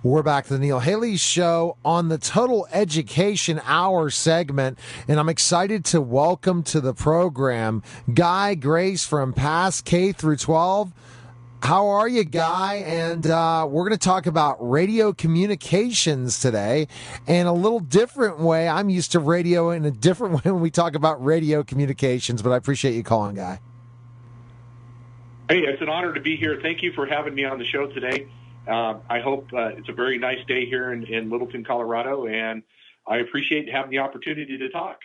We're back to the Neil Haley Show on the Total Education Hour segment, and I'm excited to welcome to the program Guy Grace from Pass K through 12. How are you, Guy? And we're going to talk about radio communications today, and a little different way. I'm used to radio in a different way when we talk about radio communications, but I appreciate you calling, Guy. Hey, it's an honor to be here. Thank you for having me on the show today. I hope it's a very nice day here in Littleton, Colorado, and I appreciate having the opportunity to talk.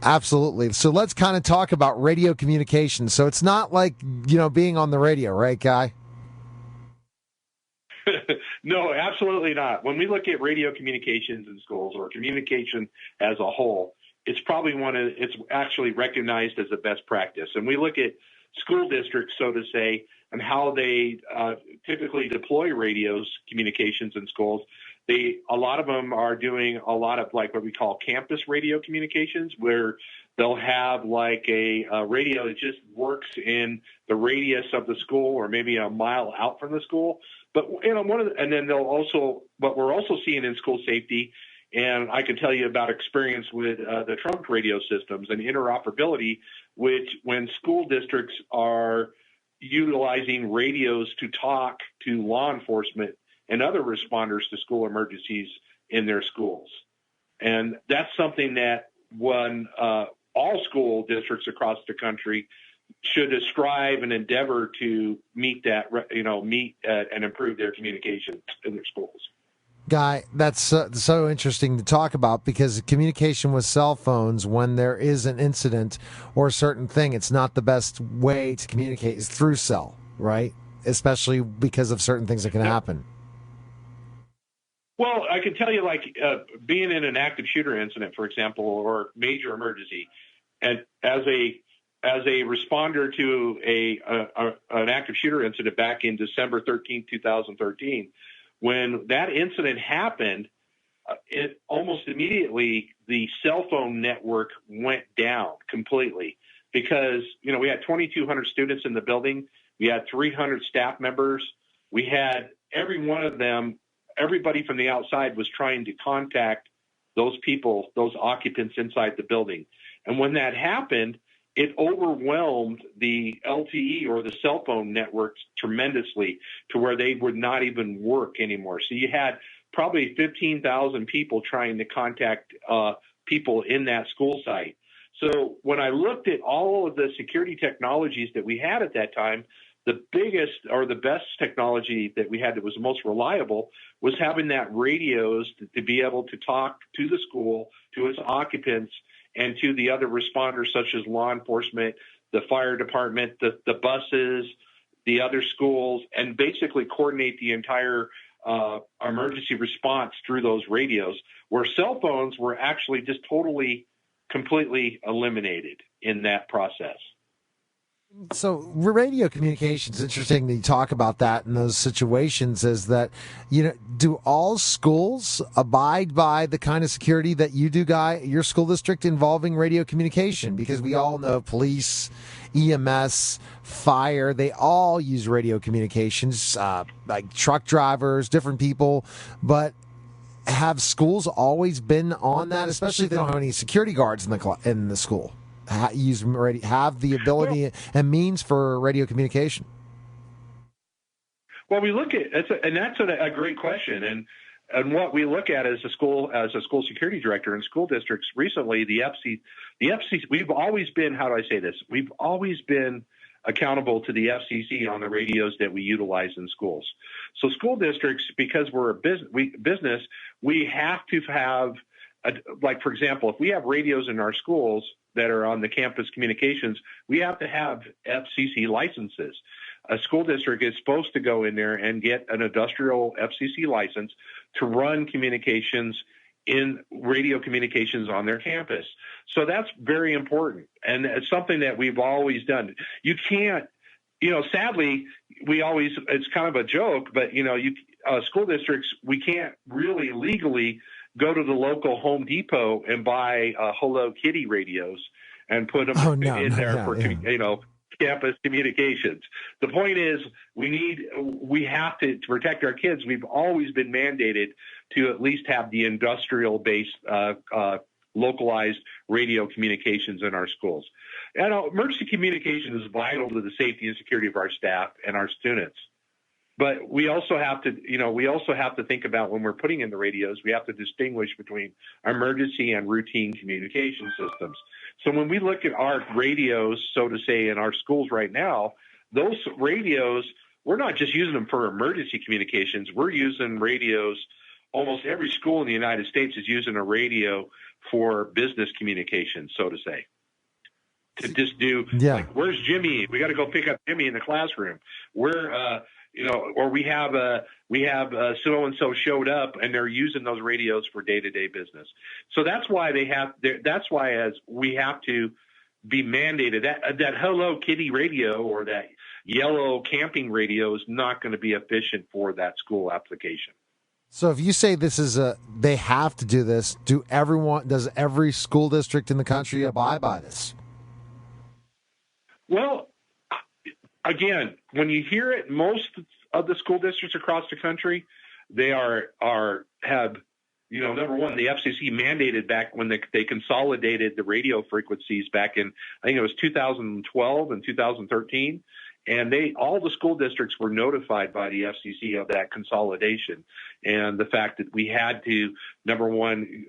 Absolutely. So let's kind of talk about radio communications. So it's not like, being on the radio, right, Guy? No, absolutely not. When we look at radio communications in schools or communication as a whole, it's actually recognized as a best practice. And we look at school districts, so to say, and how they typically deploy radios communications in schools. A lot of them are doing a lot of like what we call campus radio communications, where they'll have like a radio that just works in the radius of the school or maybe a mile out from the school. But and then what we're also seeing in school safety, and I can tell you about experience with the trunk radio systems and interoperability, which when school districts are utilizing radios to talk to law enforcement and other responders to school emergencies in their schools. And that's something that all school districts across the country should strive and endeavor to meet that, and improve their communications in their schools. Guy, that's so interesting to talk about, because communication with cell phones, when there is an incident or a certain thing, it's not the best way to communicate is through cell, right? Especially because of certain things that can happen. Well, I can tell you, like being in an active shooter incident, for example, or major emergency, and as a responder to an active shooter incident back in December 13, 2013, when that incident happened, it almost immediately the cell phone network went down completely, because we had 2,200 students in the building, we had 300 staff members, we had every one of them. Everybody from the outside was trying to contact those people, those occupants inside the building. And when that happened, it overwhelmed the LTE or the cell phone networks tremendously to where they would not even work anymore. So you had probably 15,000 people trying to contact people in that school site. So when I looked at all of the security technologies that we had at that time, the biggest or the best technology that we had that was most reliable was having that radios to be able to talk to the school, to its occupants, and to the other responders such as law enforcement, the fire department, the buses, the other schools, and basically coordinate the entire emergency response through those radios, where cell phones were actually just completely eliminated in that process. So radio communications, interesting that you talk about that in those situations, is that, do all schools abide by the kind of security that you do, Guy, your school district, involving radio communication? Because we all know police, EMS, fire, they all use radio communications, like truck drivers, different people. But have schools always been on that, especially if they don't have any security guards in the school? Have the ability and means for radio communication? Well, we look at that's a great question, and what we look at as a school security director in school districts recently, the FCC. We've always been, how do I say this? We've always been accountable to the FCC on the radios that we utilize in schools. So school districts, because we're a business, we have to have, like for example, if we have radios in our schools that are on the campus communications, we have to have FCC licenses. A school district is supposed to go in there and get an industrial FCC license to run communications in radio communications on their campus. So that's very important. And it's something that we've always done. You can't, sadly, it's kind of a joke, but, school districts, we can't really legally go to the local Home Depot and buy Hello Kitty radios and put them in there campus communications. The point is, we have to protect our kids. We've always been mandated to at least have the industrial-based, localized radio communications in our schools. And emergency communication is vital to the safety and security of our staff and our students. But we also have to think about, when we're putting in the radios, we have to distinguish between emergency and routine communication systems. So when we look at our radios, so to say, in our schools right now, those radios, we're not just using them for emergency communications. We're using radios. Almost every school in the United States is using a radio for business communication, so to say. To just do, like, where's Jimmy? We got to go pick up Jimmy in the classroom. Or we have so and so showed up, and they're using those radios for day-to-day business. So that's why we have to be mandated that Hello Kitty radio or that yellow camping radio is not going to be efficient for that school application. So if you say they have to do this, does every school district in the country abide by this? Well, again, when you hear it, most of the school districts across the country, they have number one, the FCC mandated back when they consolidated the radio frequencies back in, I think it was 2012 and 2013. And all the school districts were notified by the FCC of that consolidation and the fact that we had to, number one,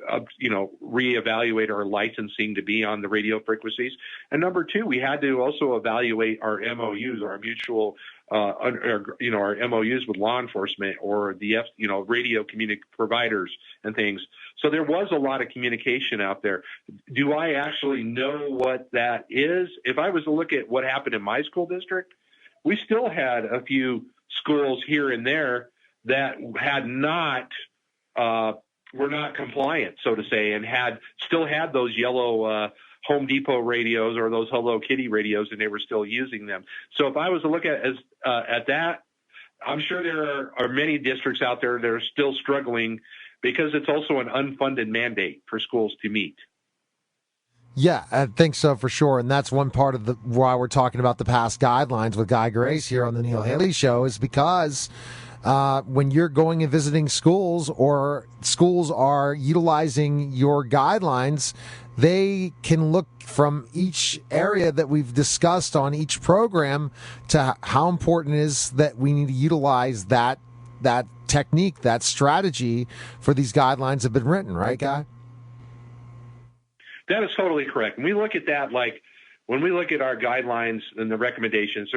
reevaluate our licensing to be on the radio frequencies. And number two, we had to also evaluate our MOUs, our mutual, our MOUs with law enforcement or the, radio providers and things. So there was a lot of communication out there. Do I actually know what that is? If I was to look at what happened in my school district, we still had a few schools here and there that were not compliant, so to say, and still had those yellow Home Depot radios or those Hello Kitty radios, and they were still using them. So if I was to look at that, I'm sure there are many districts out there that are still struggling because it's also an unfunded mandate for schools to meet. Yeah, I think so for sure. And that's one part of why we're talking about the past guidelines with Guy Grace here on the Neil Haley Show, is because when you're going and visiting schools or schools are utilizing your guidelines, they can look from each area that we've discussed on each program to how important it is that we need to utilize that technique, that strategy for these guidelines have been written, right, Guy? That is totally correct. When we look at that, like when we look at our guidelines and the recommendations,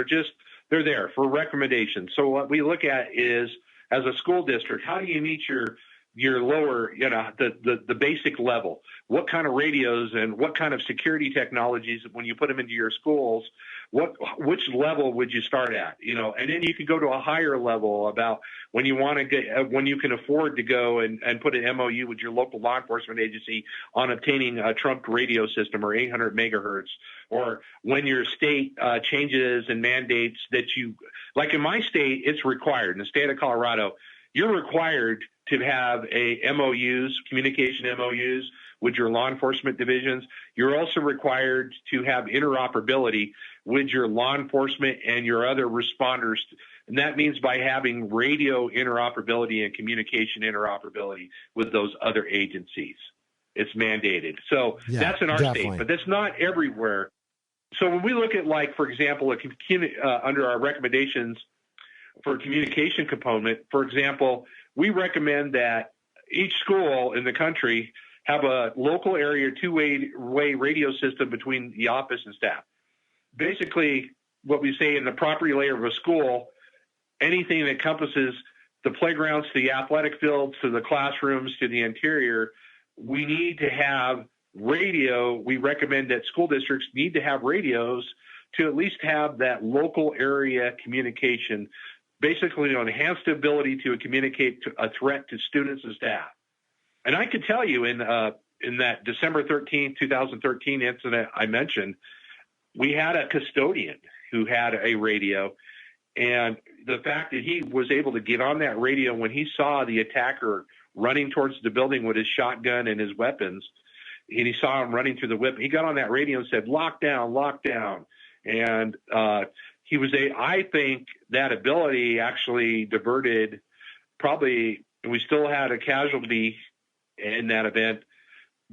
they're there for recommendations. So what we look at is, as a school district, how do you meet your lower, the basic level? What kind of radios and what kind of security technologies, when you put them into your schools, which level would you start at? And then you could go to a higher level about when you can afford to go and put an MOU with your local law enforcement agency on obtaining a trumped radio system or 800 megahertz, or when your state changes and mandates that like in my state, it's required. In the state of Colorado, you're required to have communication MOUs with your law enforcement divisions. You're also required to have interoperability with your law enforcement and your other responders. And that means by having radio interoperability and communication interoperability with those other agencies. It's mandated. So that's in our state, but that's not everywhere. So when we look at, like, for example, under our recommendations for communication component, for example, we recommend that each school in the country have a local area two-way radio system between the office and staff. Basically, what we say in the property layer of a school, anything that encompasses the playgrounds to the athletic fields to the classrooms to the interior, we need to have radio. We recommend that school districts need to have radios to at least have that local area communication, basically an enhanced ability to communicate a threat to students and staff. And I could tell you in that December 13th, 2013 incident I mentioned, we had a custodian who had a radio, and the fact that he was able to get on that radio when he saw the attacker running towards the building with his shotgun and his weapons, and he saw him running through the whip, he got on that radio and said, "Lockdown, lockdown." And I think that ability actually diverted probably, we still had a casualty in that event,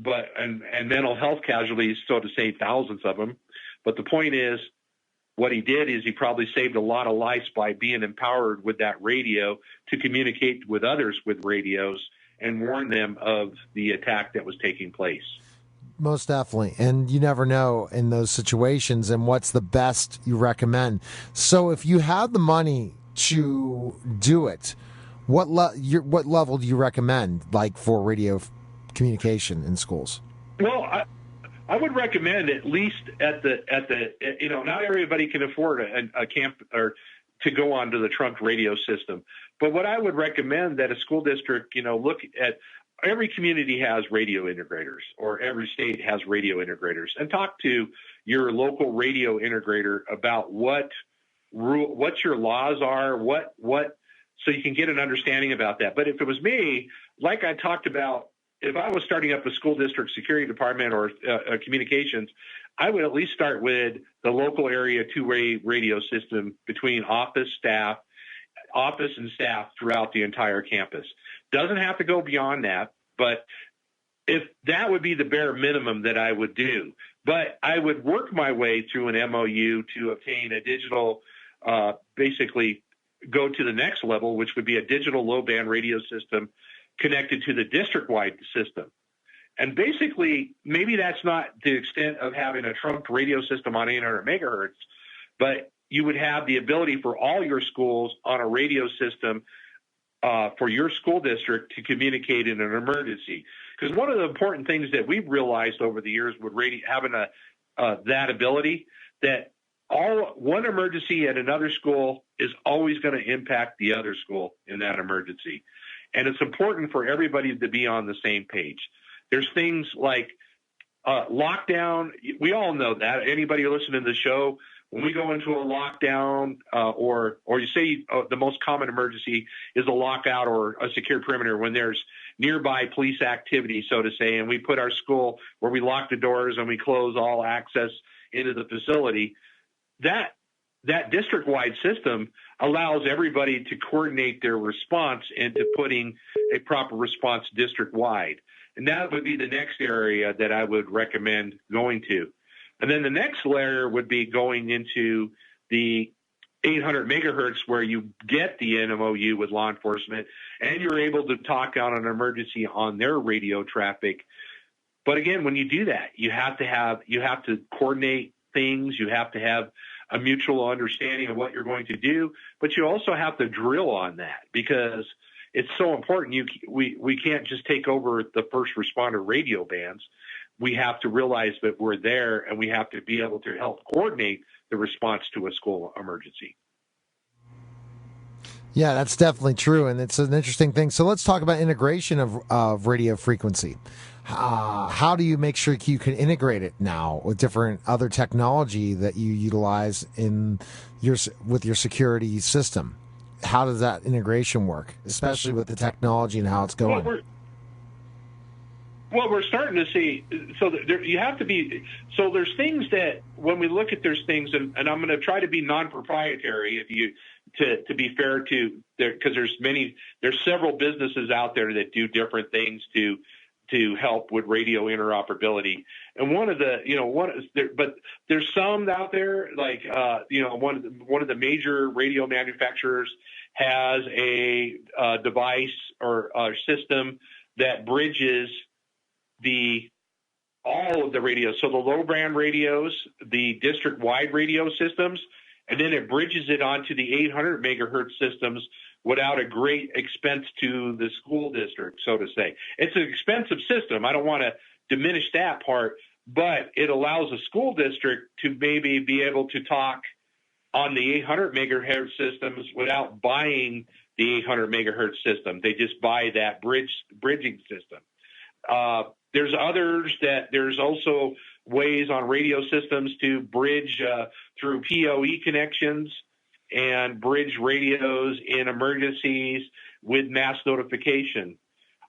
and mental health casualties, still to save thousands of them. But the point is, what he did is he probably saved a lot of lives by being empowered with that radio to communicate with others with radios and warn them of the attack that was taking place. Most definitely. And you never know in those situations and what's the best you recommend. So if you have the money to do it, what level do you recommend, like, for radio communication in schools? Well, I would recommend at least at the not everybody can afford a camp or to go onto the trunk radio system. But what I would recommend that a school district, look at, every community has radio integrators, or every state has radio integrators, and talk to your local radio integrator about what your laws are, so you can get an understanding about that. But if it was me, like I talked about, if I was starting up a school district security department or communications, I would at least start with the local area two-way radio system between office and staff throughout the entire campus. Doesn't have to go beyond that, but if that would be the bare minimum that I would do. But I would work my way through an MOU to obtain a digital, basically go to the next level, which would be a digital low-band radio system connected to the district-wide system. And basically, maybe that's not the extent of having a trunked radio system on 800 megahertz, but you would have the ability for all your schools on a radio system for your school district to communicate in an emergency. Because one of the important things that we've realized over the years with having that ability, that one emergency at another school is always going to impact the other school in that emergency. And it's important for everybody to be on the same page. There's things like lockdown. We all know that. Anybody listening to the show, when we go into a lockdown or you say the most common emergency is a lockout or a secure perimeter, when there's nearby police activity, so to say, and we put our school where we lock the doors and we close all access into the facility, that district-wide system allows everybody to coordinate their response into putting a proper response district-wide. And that would be the next area that I would recommend going to. And then the next layer would be going into the 800 megahertz, where you get the MOU with law enforcement and you're able to talk on an emergency on their radio traffic. But again, when you do that, you have to coordinate things. You have to have a mutual understanding of what you're going to do, but you also have to drill on that, because it's so important. We can't just take over the first responder radio bands. We have to realize that we're there, and we have to be able to help coordinate the response to a school emergency. Yeah, that's definitely true, and it's an interesting thing. So let's talk about integration of radio frequency. How do you make sure you can integrate it now with different other technology that you utilize with your security system? How does that integration work, especially with the technology and how it's going? Well, we're starting to see. So you have to be. So there's things that when we look at, there's things, and I'm going to try to be non-proprietary to be fair to there, because there's several businesses out there that do different things to help with radio interoperability. And but there's some out there, like one of the major radio manufacturers has a device or a system that bridges all of the radios. So the low band radios, the district wide radio systems, and then it bridges it onto the 800 megahertz systems without a great expense to the school district, so to say. It's an expensive system. I don't want to diminish that part, but it allows a school district to maybe be able to talk on the 800 megahertz systems without buying the 800 megahertz system. They just buy that bridging system. There's also ways on radio systems to bridge through PoE connections and bridge radios in emergencies with mass notification.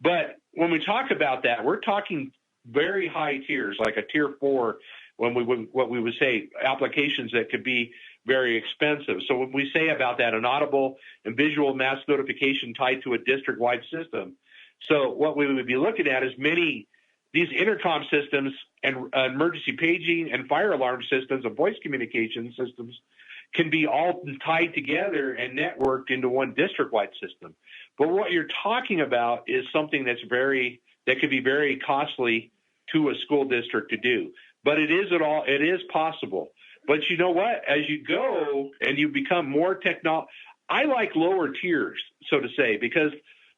But when we talk about that, we're talking very high tiers, like a tier 4, what we would say applications that could be very expensive. So when we say about that, an audible and visual mass notification tied to a district-wide system. So what we would be looking at is these intercom systems and emergency paging and fire alarm systems and voice communication systems can be all tied together and networked into one district-wide system. But what you're talking about is something that could be very costly to a school district to do. But it is possible. But you know what? As you go and you become more I like lower tiers, so to say, because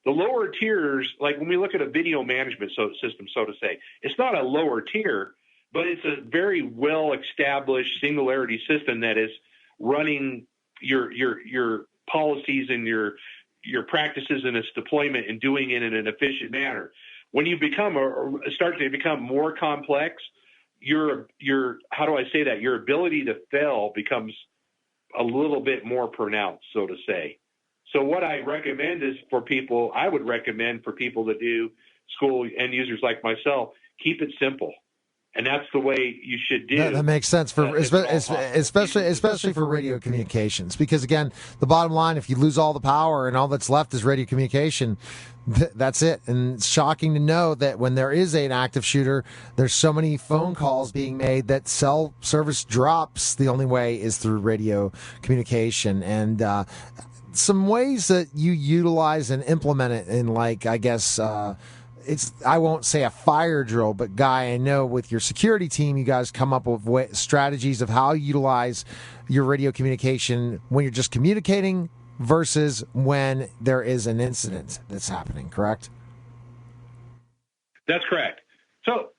the lower tiers, like when we look at a video management system, so to say, it's not a lower tier, but it's a very well-established singularity system that is running your policies and your practices and its deployment and doing it in an efficient manner. When you start to become more complex, your how do I say that? Your ability to fail becomes a little bit more pronounced, so to say. So what I recommend is I would recommend for people to do school end users like myself, keep it simple. And that's the way you should do. That makes sense especially for radio communications, because again, the bottom line, if you lose all the power and all that's left is radio communication, that's it. And it's shocking to know that when there is an active shooter, there's so many phone calls being made that cell service drops. The only way is through radio communication. And some ways that you utilize and implement it in, like, I guess, I won't say a fire drill, but Guy, I know with your security team, you guys come up with strategies of how you utilize your radio communication when you're just communicating versus when there is an incident that's happening, correct? That's correct. So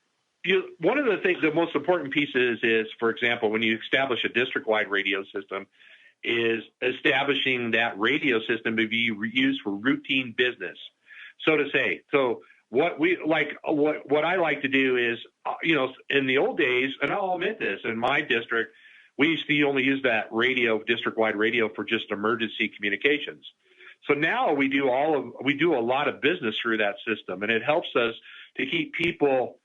one of the most important pieces is, for example, when you establish a district-wide radio system, is establishing that radio system to be used for routine business, so to say. So what I like to do is, in the old days, and I'll admit this, in my district, we used to only use that district-wide radio for just emergency communications. So now we do a lot of business through that system, and it helps us to keep people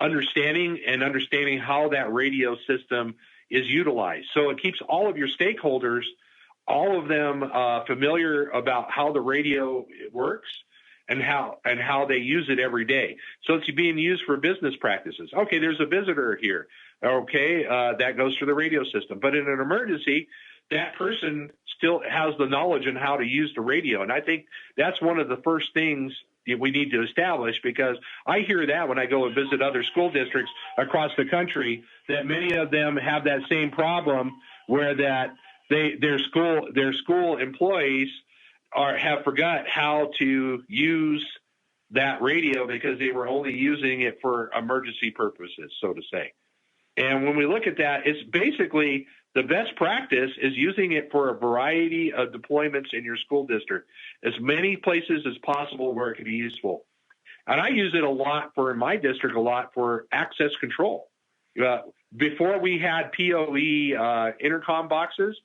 understanding how that radio system is utilized. So it keeps all of your stakeholders, all of them familiar about how the radio works and how they use it every day. So it's being used for business practices. Okay, there's a visitor here. Okay, that goes through the radio system. But in an emergency, that person still has the knowledge on how to use the radio. And I think that's one of the first things we need to establish, because I hear that when I go and visit other school districts across the country, that many of them have that same problem where that their school employees have forgot how to use that radio because they were only using it for emergency purposes, so to say. And when we look at that, it's basically the best practice is using it for a variety of deployments in your school district, as many places as possible where it can be useful. And I use it in my district, for access control. Before we had PoE intercom boxes,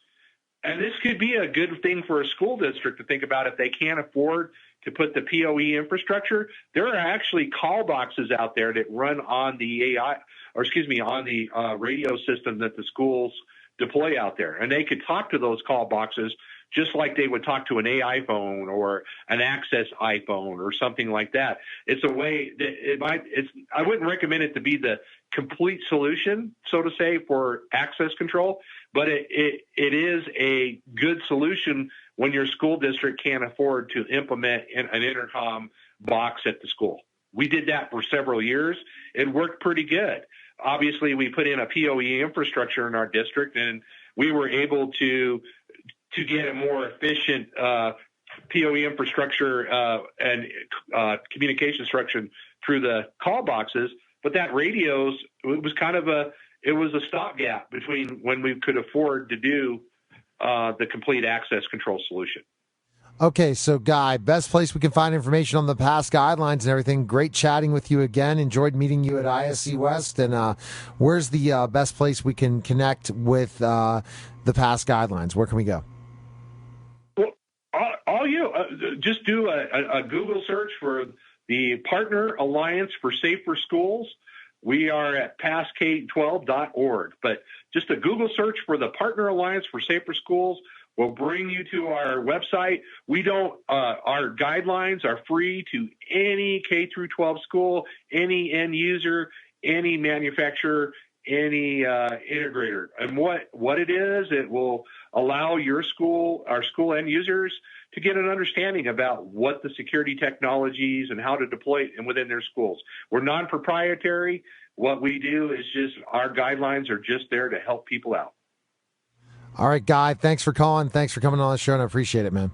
and this could be a good thing for a school district to think about if they can't afford to put the PoE infrastructure. There are actually call boxes out there that run on the on the radio system that the schools deploy out there, and they could talk to those call boxes just like they would talk to an AI phone or an Access iPhone or something like that. It's a way that I wouldn't recommend it to be the complete solution, so to say, for access control, but it is a good solution when your school district can't afford to implement an intercom box at the school. We did that for several years. It worked pretty good. Obviously, we put in a PoE infrastructure in our district, and we were able to get a more efficient PoE infrastructure and communication structure through the call boxes. But that radios, it was a stopgap between when we could afford to do the complete access control solution. Okay, so Guy, best place we can find information on the past guidelines and everything. Great chatting with you again. Enjoyed meeting you at ISC West. And where's the best place we can connect with the past guidelines? Where can we go? Well, just do a Google search for the Partner Alliance for Safer Schools. We are at passk12.org. But just a Google search for the Partner Alliance for Safer Schools will bring you to our website. Our guidelines are free to any K through 12 school, any end user, any manufacturer, any integrator. And what it is, it will allow our school end users to get an understanding about what the security technologies and how to deploy it within their schools. We're non-proprietary. What we do is our guidelines are just there to help people out. All right, Guy, thanks for calling. Thanks for coming on the show, and I appreciate it, man.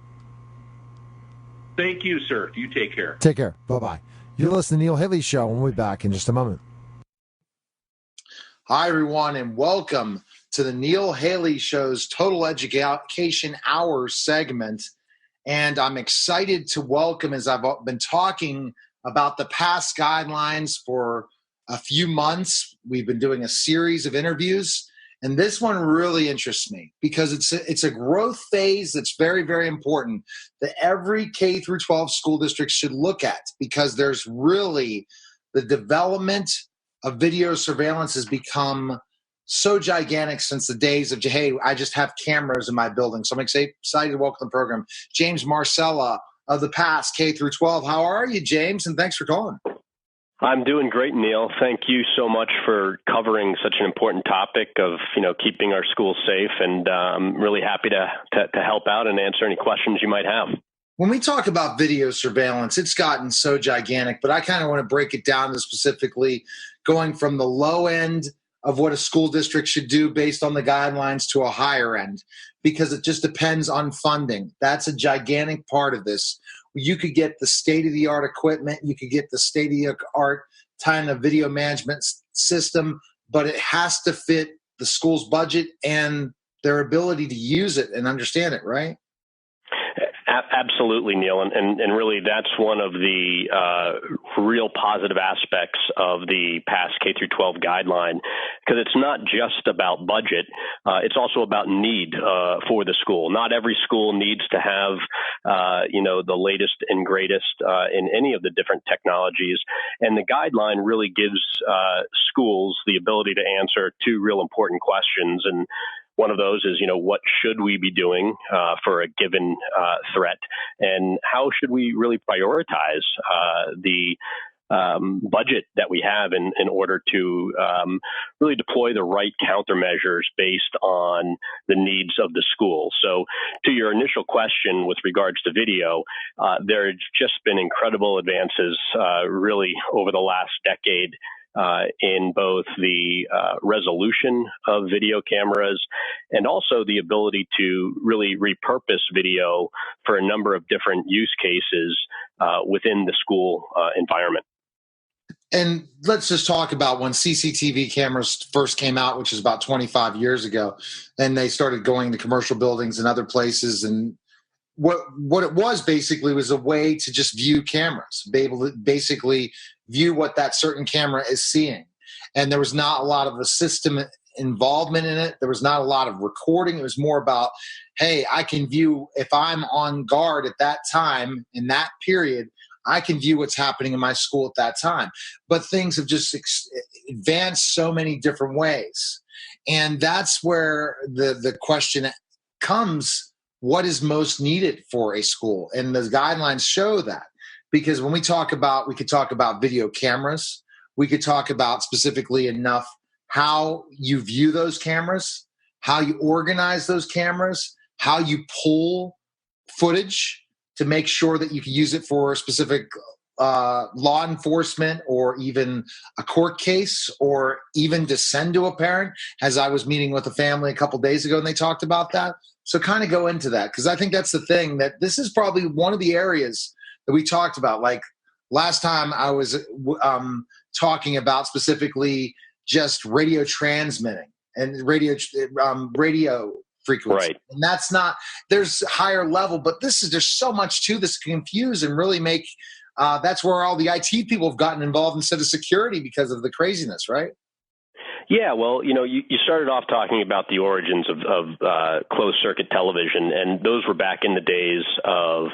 Thank you, sir. You take care. Take care. Bye-bye. You're listening to Neil Haley Show, and we'll be back in just a moment. Hi, everyone, and welcome to the Neil Haley Show's Total Education Hour segment. And I'm excited to welcome, as I've been talking about the PASS guidelines for a few months, we've been doing a series of interviews. And this one really interests me because it's a growth phase that's very, very important that every K through 12 school district should look at, because there's really the development of video surveillance has become so gigantic since the days of, hey, I just have cameras in my building. So I'm excited to welcome the program, James Marcella of the PASS K through 12. How are you, James? And thanks for calling. I'm doing great, Neil. Thank you so much for covering such an important topic of, keeping our schools safe. And I'm really happy to help out and answer any questions you might have. When we talk about video surveillance, it's gotten so gigantic, but I kind of want to break it down to specifically going from the low end of what a school district should do based on the guidelines to a higher end, because it just depends on funding. That's a gigantic part of this. You could get the state-of-the-art equipment, you could get the state-of-the-art kind of video management system, but it has to fit the school's budget and their ability to use it and understand it, right? Absolutely, Neil. And really that's one of the real positive aspects of the PASS K through 12 guideline, because it's not just about budget. It's also about need for the school. Not every school needs to have, the latest and greatest in any of the different technologies. And the guideline really gives schools the ability to answer two real important questions. And one of those is, what should we be doing for a given threat, and how should we really prioritize the budget that we have in order to really deploy the right countermeasures based on the needs of the school. So to your initial question with regards to video, there have just been incredible advances really over the last decade in both the resolution of video cameras and also the ability to really repurpose video for a number of different use cases within the school environment. And let's just talk about when CCTV cameras first came out, which is about 25 years ago, and they started going to commercial buildings and other places. And what it was basically was a way to just view cameras, be able to basically view what that certain camera is seeing. And there was not a lot of the system involvement in it. There was not a lot of recording. It was more about, hey, I can view, if I'm on guard at that time in that period, I can view what's happening in my school at that time. But things have just advanced so many different ways. And that's where the question comes, what is most needed for a school? And the guidelines show that. Because when we could talk about video cameras, we could talk about specifically enough how you view those cameras, how you organize those cameras, how you pull footage to make sure that you can use it for a specific law enforcement or even a court case, or even to send to a parent, as I was meeting with a family a couple days ago and they talked about that. So kind of go into that, because I think that's the thing, that this is probably one of the areas that we talked about. Like last time I was talking about specifically just radio transmitting and radio frequency. Right. And that's not, there's higher level, but there's so much to this confuse and really make, that's where all the IT people have gotten involved instead of security because of the craziness, right? Yeah, well, you started off talking about the origins of closed-circuit television, and those were back in the days of,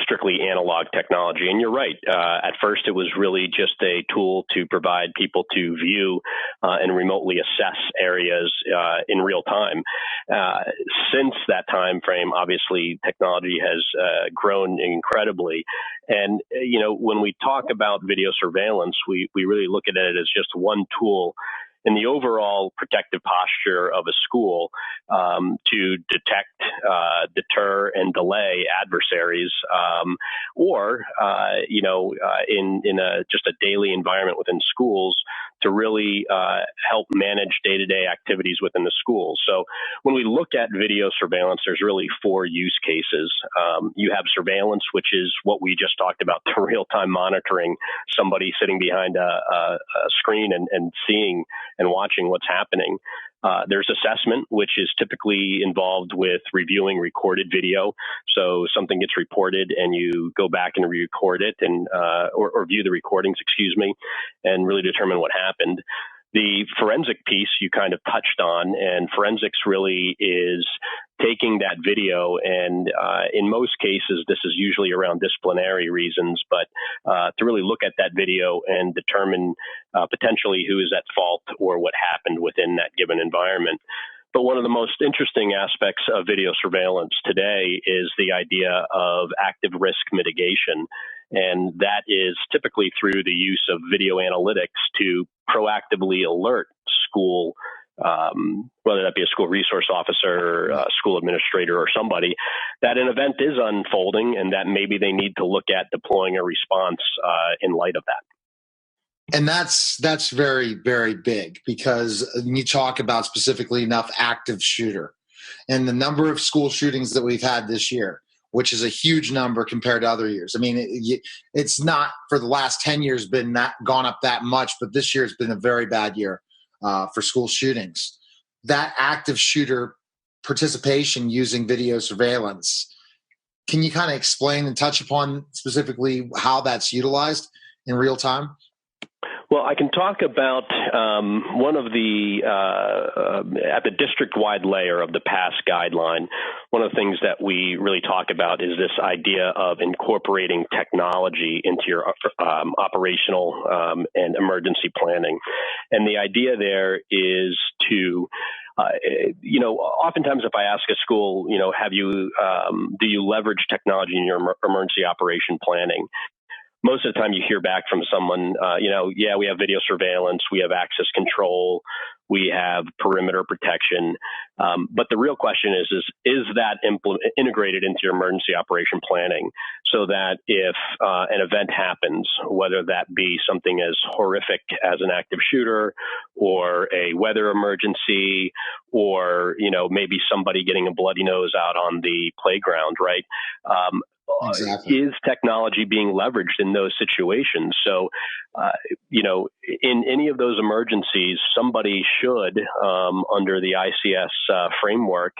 strictly analog technology. And you're right. At first, it was really just a tool to provide people to view and remotely assess areas in real time. Since that time frame, obviously, technology has grown incredibly. And, when we talk about video surveillance, we really look at it as just one tool in the overall protective posture of a school to detect, deter, and delay adversaries, or in just a daily environment within schools to really help manage day-to-day activities within the schools. So when we look at video surveillance, there's really four use cases. You have surveillance, which is what we just talked about, the real-time monitoring, somebody sitting behind a screen and seeing and watching what's happening. There's assessment, which is typically involved with reviewing recorded video. So something gets reported and you go back and record it and or view the recordings, and really determine what happened. The forensic piece you kind of touched on, and forensics really is taking that video and in most cases, this is usually around disciplinary reasons, but to really look at that video and determine potentially who is at fault or what happened within that given environment. But one of the most interesting aspects of video surveillance today is the idea of active risk mitigation. And that is typically through the use of video analytics to proactively alert school, whether that be a school resource officer, a school administrator, or somebody, that an event is unfolding and that maybe they need to look at deploying a response in light of that. And that's very, very big, because you talk about specifically enough active shooter and the number of school shootings that we've had this year, which is a huge number compared to other years. I mean, it's not for the last 10 years gone up that much, but this year has been a very bad year for school shootings. That active shooter participation using video surveillance, can you kind of explain and touch upon specifically how that's utilized in real time? Well, I can talk about one of the, at the district-wide layer of the PASS guideline, one of the things that we really talk about is this idea of incorporating technology into your operational and emergency planning. And the idea there is to oftentimes if I ask a school, do you leverage technology in your emergency operation planning? Most of the time you hear back from someone, yeah, we have video surveillance, we have access control, we have perimeter protection. But the real question is that integrated into your emergency operation planning so that if an event happens, whether that be something as horrific as an active shooter or a weather emergency or, maybe somebody getting a bloody nose out on the playground, right? Exactly. Is technology being leveraged in those situations? So, in any of those emergencies, somebody should, under the ICS framework,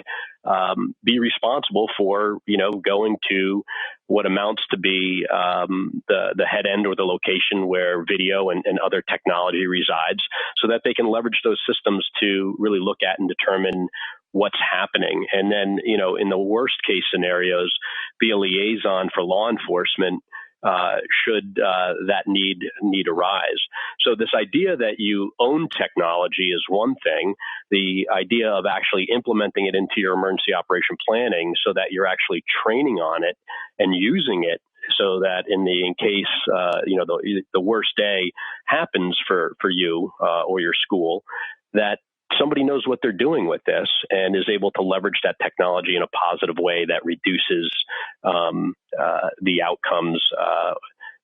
be responsible for, going to what amounts to be the head end or the location where video and other technology resides so that they can leverage those systems to really look at and determine what's happening. And then, in the worst case scenarios, be a liaison for law enforcement should that need arise. So this idea that you own technology is one thing. The idea of actually implementing it into your emergency operation planning so that you're actually training on it and using it so that in case the worst day happens for you or your school, that somebody knows what they're doing with this and is able to leverage that technology in a positive way that reduces the outcomes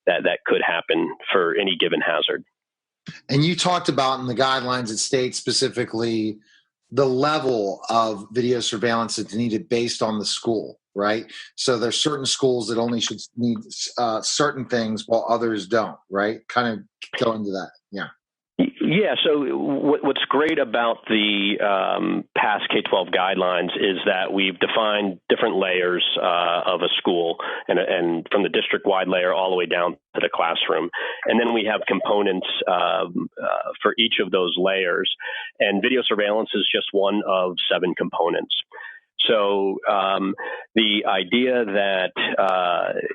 that could happen for any given hazard. And you talked about in the guidelines, it states specifically the level of video surveillance that's needed based on the school, right? So there's certain schools that only should need certain things while others don't, right? Kind of go into that, yeah. Yeah, so what's great about the past K-12 guidelines is that we've defined different layers of a school, and from the district-wide layer all the way down to the classroom. And then we have components for each of those layers, and video surveillance is just one of 7 components. So the idea that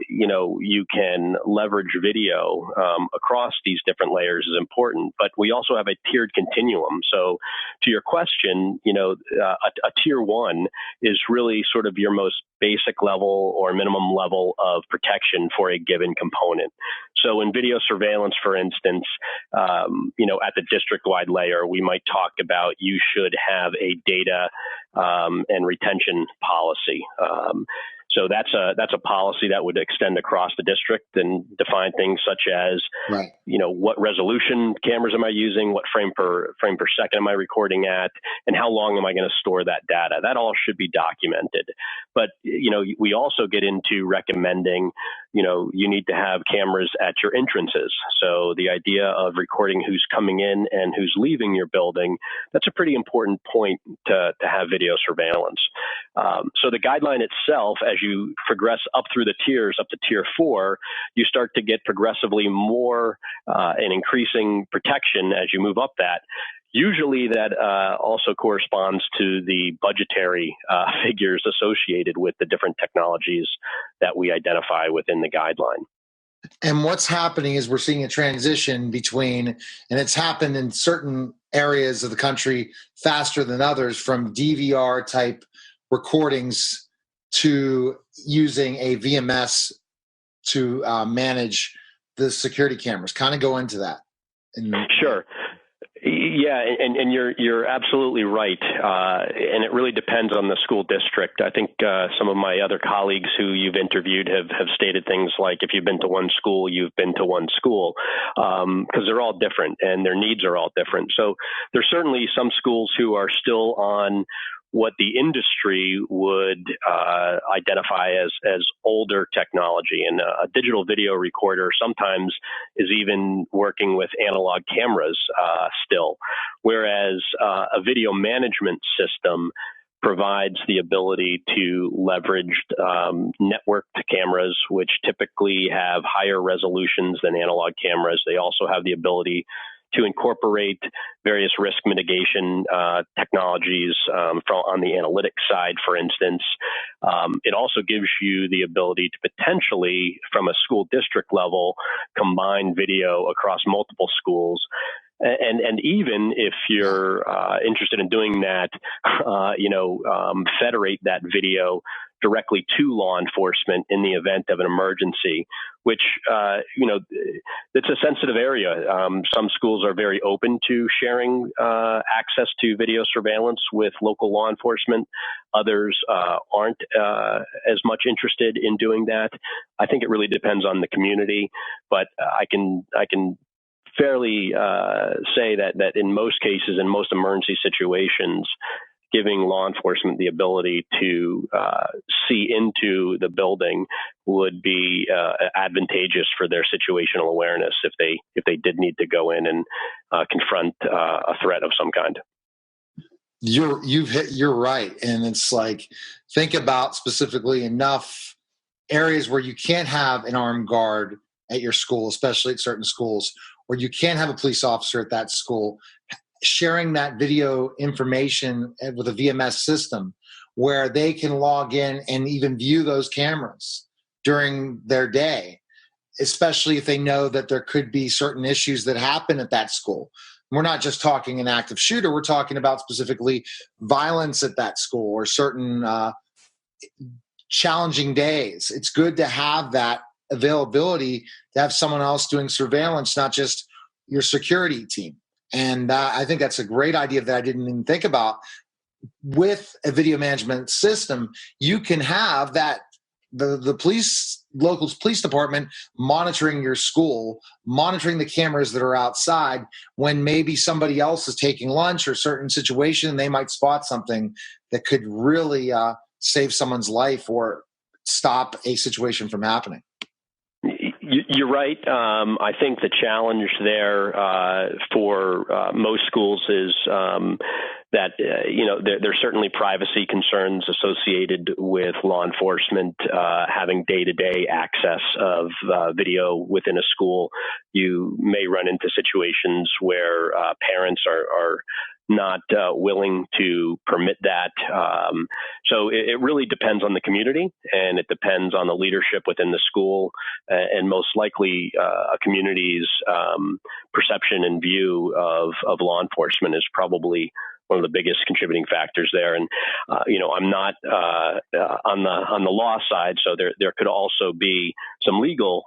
you can leverage video across these different layers is important, but we also have a tiered continuum. So to your question, a tier 1 is really sort of your most basic level or minimum level of protection for a given component. So in video surveillance, for instance, at the district-wide layer, we might talk about you should have a data and retention policy. So that's a policy that would extend across the district and define things such as, right, what resolution cameras am I using, what frame per second am I recording at, and how long am I going to store that data. That all should be documented. But we also get into recommending, you need to have cameras at your entrances. So the idea of recording who's coming in and who's leaving your building, that's a pretty important point to have video surveillance. So the guideline itself, as you progress up through the tiers, up to tier 4, you start to get progressively more and increasing protection as you move up that. Usually that also corresponds to the budgetary figures associated with the different technologies that we identify within the guideline. And what's happening is we're seeing a transition between, and it's happened in certain areas of the country faster than others, from DVR type recordings to using a VMS to manage the security cameras. Kind of go into that. Sure. Yeah, and you're absolutely right, and it really depends on the school district. I think some of my other colleagues who you've interviewed have stated things like, if you've been to one school, you've been to one school, because they're all different and their needs are all different. So there's certainly some schools who are still on what the industry would identify as older technology. And a digital video recorder sometimes is even working with analog cameras still, whereas a video management system provides the ability to leverage networked cameras, which typically have higher resolutions than analog cameras. They also have the ability to incorporate various risk mitigation technologies on the analytics side, for instance. It also gives you the ability to potentially, from a school district level, combine video across multiple schools. And even if you're interested in doing that, federate that video directly to law enforcement in the event of an emergency, which, it's a sensitive area. Some schools are very open to sharing access to video surveillance with local law enforcement. Others aren't as much interested in doing that. I think it really depends on the community, but I can fairly say that in most cases, in most emergency situations, giving law enforcement the ability to see into the building would be advantageous for their situational awareness if they did need to go in and confront a threat of some kind. You're right, and it's like, think about specifically enough areas where you can't have an armed guard at your school, especially at certain schools, or you can't have a police officer at that school. Sharing that video information with a VMS system where they can log in and even view those cameras during their day, especially if they know that there could be certain issues that happen at that school. We're not just talking an active shooter. We're talking about specifically violence at that school or certain challenging days. It's good to have that availability to have someone else doing surveillance, not just your security team. And I think that's a great idea that I didn't even think about. With a video management system, you can have that the local police department monitoring your school, monitoring the cameras that are outside when maybe somebody else is taking lunch or certain situation, they might spot something that could really save someone's life or stop a situation from happening. You're right. I think the challenge there for most schools is that there's certainly privacy concerns associated with law enforcement having day-to-day access of video within a school. You may run into situations where parents are not willing to permit that. So it really depends on the community, and it depends on the leadership within the school, and most likely a community's perception and view of law enforcement is probably one of the biggest contributing factors there. And I'm not on the law side, so there could also be some legal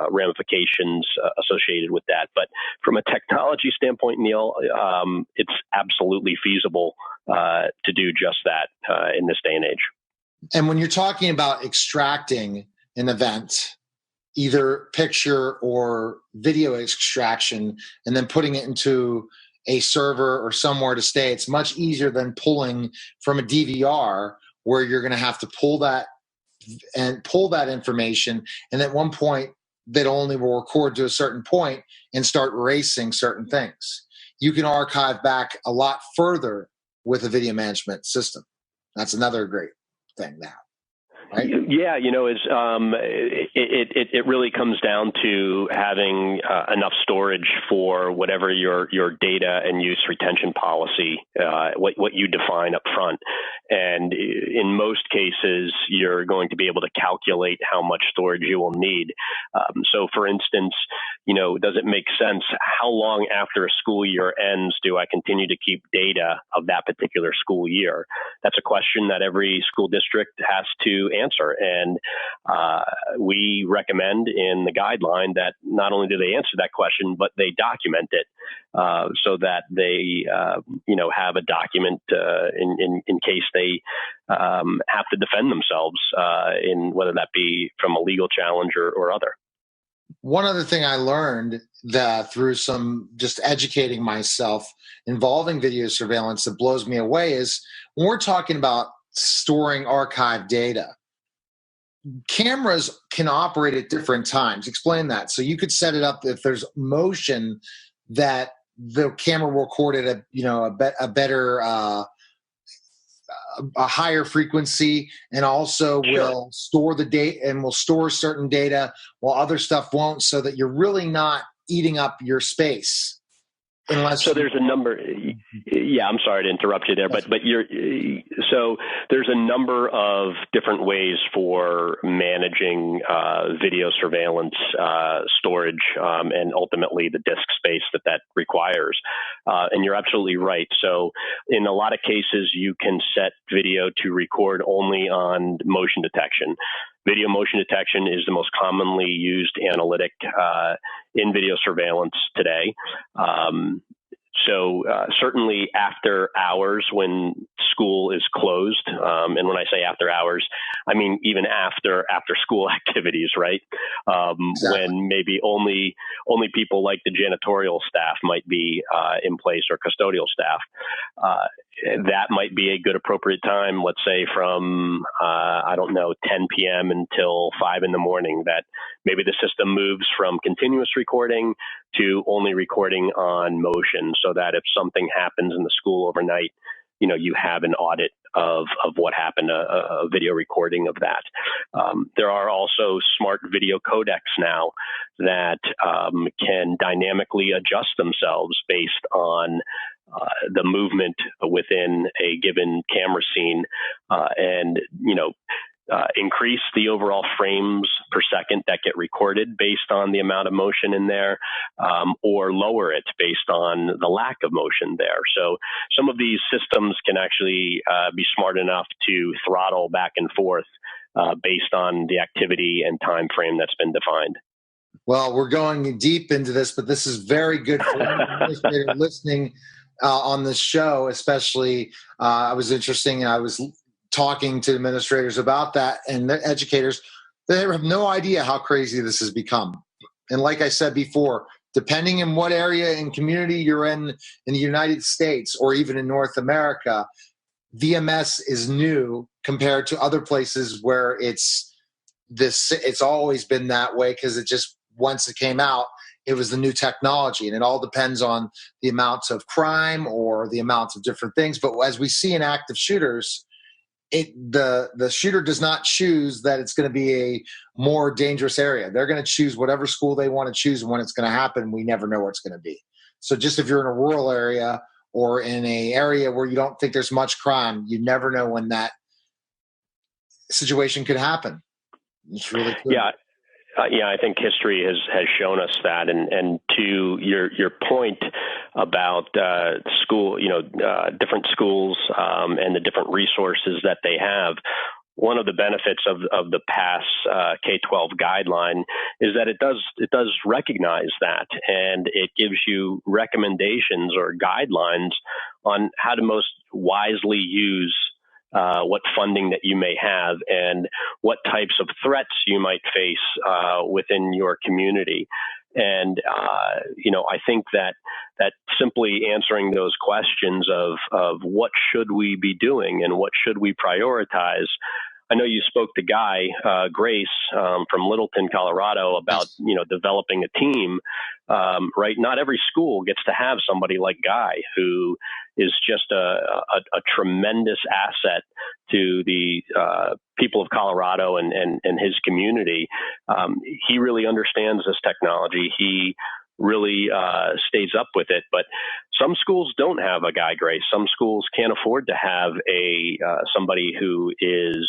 ramifications associated with that. But from a technology standpoint, Neil, it's absolutely feasible to do just that in this day and age. And when you're talking about extracting an event, either picture or video extraction, and then putting it into a server or somewhere to stay, it's much easier than pulling from a DVR, where you're going to have to pull that information, and at one point that only will record to a certain point and start erasing certain things. You can archive back a lot further with a video management system. That's another great thing now. Right? Yeah, it really comes down to having enough storage for whatever your data and use retention policy, what you define up front. And in most cases, you're going to be able to calculate how much storage you will need. So, for instance, does it make sense? How long after a school year ends do I continue to keep data of that particular school year? That's a question that every school district has to answer. And we recommend in the guideline that not only do they answer that question, but they document it so that they, have a document in case they have to defend themselves in whether that be from a legal challenge or other. One other thing I learned that through some just educating myself involving video surveillance that blows me away is when we're talking about storing archive data, cameras can operate at different times. Explain that. So you could set it up if there's motion that the camera will record at a better, a higher frequency, and also will store the data and will store certain data while other stuff won't, so that you're really not eating up your space. So there's a number. Yeah, I'm sorry to interrupt you there, but so there's a number of different ways for managing video surveillance storage and ultimately the disk space that requires. And you're absolutely right. So in a lot of cases, you can set video to record only on motion detection. Video motion detection is the most commonly used analytic in video surveillance today. So certainly after hours when school is closed, and when I say after hours, I mean even after school activities, right? Exactly. When maybe only people like the janitorial staff might be in place, or custodial staff. That might be a good appropriate time, let's say from, 10 p.m. until 5 in the morning, that maybe the system moves from continuous recording to only recording on motion, so that if something happens in the school overnight, you have an audit of what happened, a video recording of that. There are also smart video codecs now that can dynamically adjust themselves based on the movement within a given camera scene, and increase the overall frames per second that get recorded based on the amount of motion in there, or lower it based on the lack of motion there. So some of these systems can actually be smart enough to throttle back and forth based on the activity and time frame that's been defined. Well, we're going deep into this, but this is very good for any administrator listening on this show, especially. I was talking to administrators about that, and the educators, they have no idea how crazy this has become. And like I said before, depending on what area and community you're in the United States or even in North America, VMS is new compared to other places where it's it's always been that way because it just, once it came out, it was the new technology, and it all depends on the amounts of crime or the amounts of different things. But as we see in active shooters, the shooter does not choose that it's going to be a more dangerous area. They're going to choose whatever school they want to choose, and when it's going to happen, we never know where it's going to be. So just if you're in a rural area or in an area where you don't think there's much crime, you never know when that situation could happen. It's really cool. Yeah. I think history has shown us that, and to your point about school, different schools and the different resources that they have. One of the benefits of the PASS K-12 guideline is that it does recognize that, and it gives you recommendations or guidelines on how to most wisely use what funding that you may have and what types of threats you might face within your community. And, I think that simply answering those questions of what should we be doing and what should we prioritize. I know you spoke to Guy Grace from Littleton, Colorado, about developing a team. Right, not every school gets to have somebody like Guy, who is just a tremendous asset to the people of Colorado and his community. He really understands this technology. He really stays up with it. But some schools don't have a Guy Grace. Some schools can't afford to have somebody who is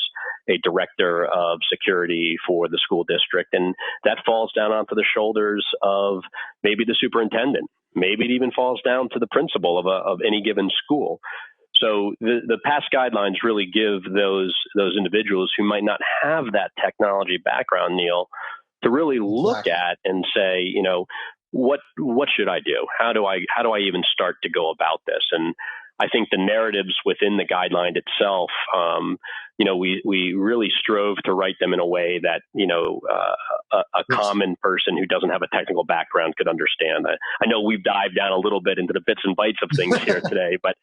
a director of security for the school district. And that falls down onto the shoulders of maybe the superintendent. Maybe it even falls down to the principal of any given school. So the PASS guidelines really give those individuals who might not have that technology background, Neil, to really look at and say, what should I do? How do I even start to go about this? And I think the narratives within the guideline itself, we really strove to write them in a way that, a common person who doesn't have a technical background could understand. I know we've dived down a little bit into the bits and bytes of things here today, but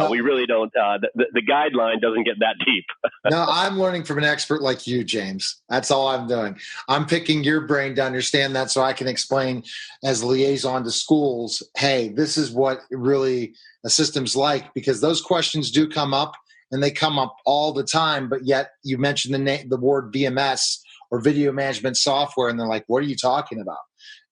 we really don't, the guideline doesn't get that deep. No, I'm learning from an expert like you, James. That's all I'm doing. I'm picking your brain to understand that so I can explain as liaison to schools, hey, this is what really a system's like, because those questions do come up, and they come up all the time. But yet you mentioned the word VMS or video management software, and they're like, what are you talking about?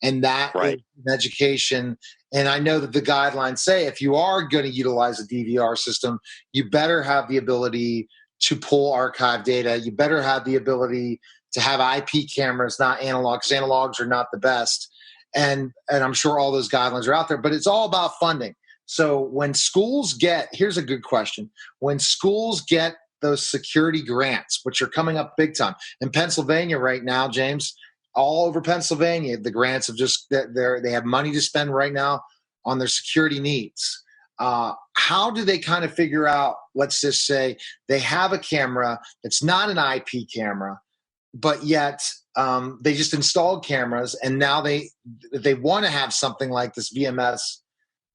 And that is education. And I know that the guidelines say if you are going to utilize a DVR system, you better have the ability to pull archive data. You better have the ability to have IP cameras, not analog, because analogs are not the best. And I'm sure all those guidelines are out there, but it's all about funding. So when schools here's a good question. When schools get those security grants, which are coming up big time in Pennsylvania right now, James, all over Pennsylvania, the grants have they have money to spend right now on their security needs. How do they kind of figure out, let's just say they have a camera that's not an IP camera, but yet they just installed cameras, and now they want to have something like this VMS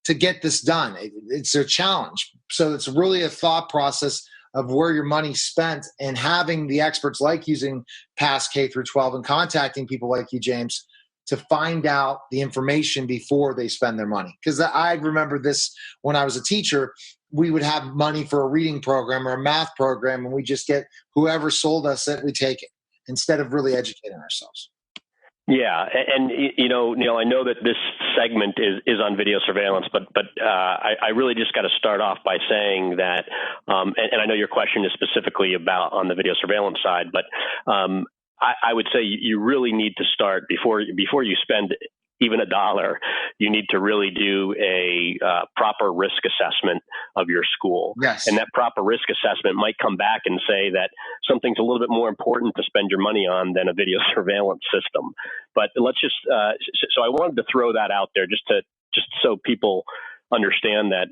to get this done. It's a challenge. So it's really a thought process of where your money's spent, and having the experts like using PASS K through 12 and contacting people like you, James, to find out the information before they spend their money. Because I remember this when I was a teacher, we would have money for a reading program or a math program, and we just get whoever sold us it, we take it instead of really educating ourselves. Yeah, and Neil, I know that this segment is on video surveillance, but I really just got to start off by saying that, and I know your question is specifically about on the video surveillance side, but I would say you really need to start before you spend even $1, you need to really do a proper risk assessment of your school. Yes. And that proper risk assessment might come back and say that something's a little bit more important to spend your money on than a video surveillance system. But let's just, so I wanted to throw that out there just so people understand that,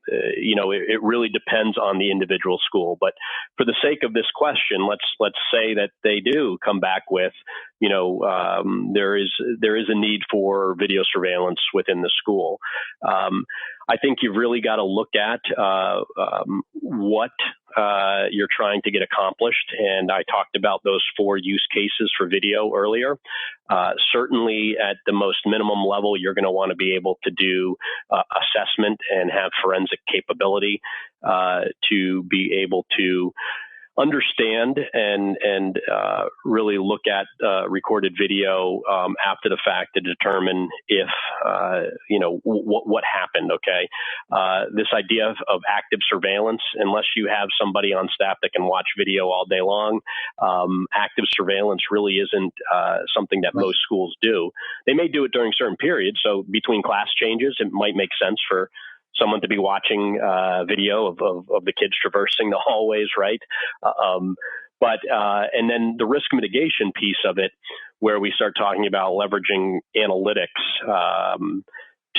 it really depends on the individual school. But for the sake of this question, let's say that they do come back with, there is a need for video surveillance within the school. I think you've really got to look at what you're trying to get accomplished. And I talked about those 4 use cases for video earlier. Certainly at the most minimum level, you're going to want to be able to do assessment and have forensic capability to be able to understand and really look at recorded video after the fact to determine if what happened. Okay, this idea of active surveillance, unless you have somebody on staff that can watch video all day long, active surveillance really isn't something that most schools do. They may do it during certain periods. So between class changes, it might make sense for someone to be watching video of the kids traversing the hallways, right? And then the risk mitigation piece of it, where we start talking about leveraging analytics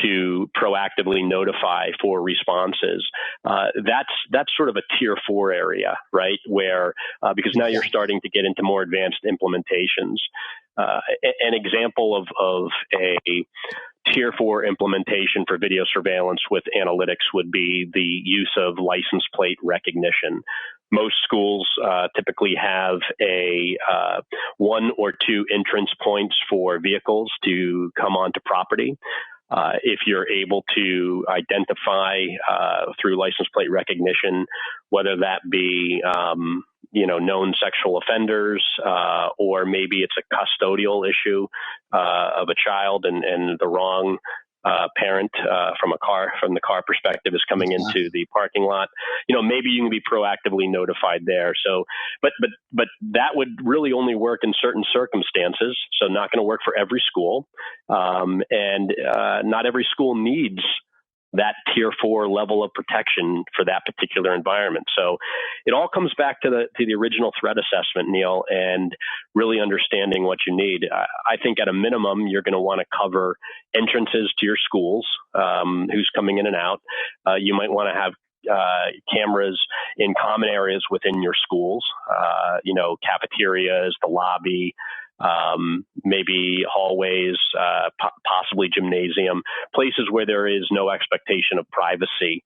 to proactively notify for responses. That's sort of a tier 4 area, right? Where because now you're starting to get into more advanced implementations. An example of a tier 4 implementation for video surveillance with analytics would be the use of license plate recognition. Most schools typically have a 1 or 2 entrance points for vehicles to come onto property. If you're able to identify through license plate recognition, whether that be known sexual offenders, or maybe it's a custodial issue of a child and the wrong parent from the car perspective is coming into the parking lot, maybe you can be proactively notified there. So, but that would really only work in certain circumstances. So not going to work for every school. And not every school needs that tier 4 level of protection for that particular environment. So it all comes back to the original threat assessment, Neil, and really understanding what you need. I think at a minimum, you're going to want to cover entrances to your schools, who's coming in and out. You might want to have cameras in common areas within your schools, cafeterias, the lobby, maybe hallways, possibly gymnasium, places where there is no expectation of privacy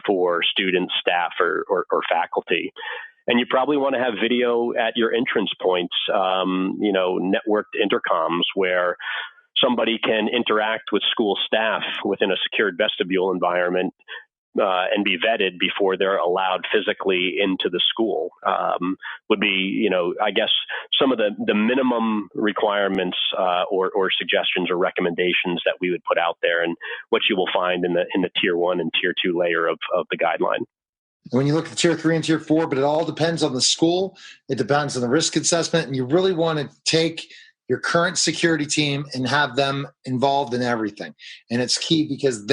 for students, staff, or faculty. And you probably want to have video at your entrance points, networked intercoms where somebody can interact with school staff within a secured vestibule environment and be vetted before they're allowed physically into the school, would be, I guess, some of the minimum requirements or suggestions or recommendations that we would put out there, and what you will find in the tier 1 and tier 2 layer of the guideline. When you look at tier 3 and tier 4, but it all depends on the school. It depends on the risk assessment, and you really want to take your current security team and have them involved in everything. And it's key because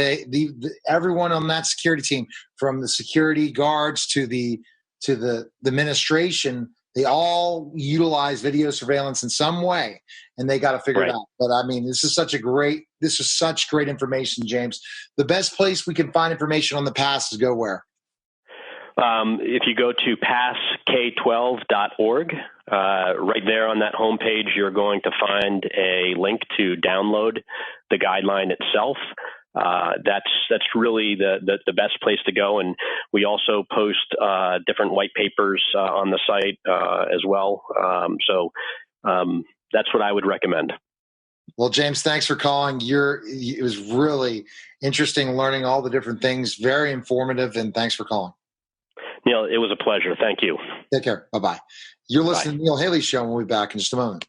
everyone on that security team, from the security guards to the administration, they all utilize video surveillance in some way, and they got to figure it out. But I mean, this is such great information, James. The best place we can find information on the PASS is go where? If you go to passk12.org, right there on that homepage, you're going to find a link to download the guideline itself. That's really the best place to go. And we also post different white papers on the site as well. So that's what I would recommend. Well, James, thanks for calling. It was really interesting learning all the different things, very informative, and thanks for calling. Neil, it was a pleasure. Thank you. Take care. Bye-bye. You're listening to the Neil Haley Show, and we'll be back in just a moment.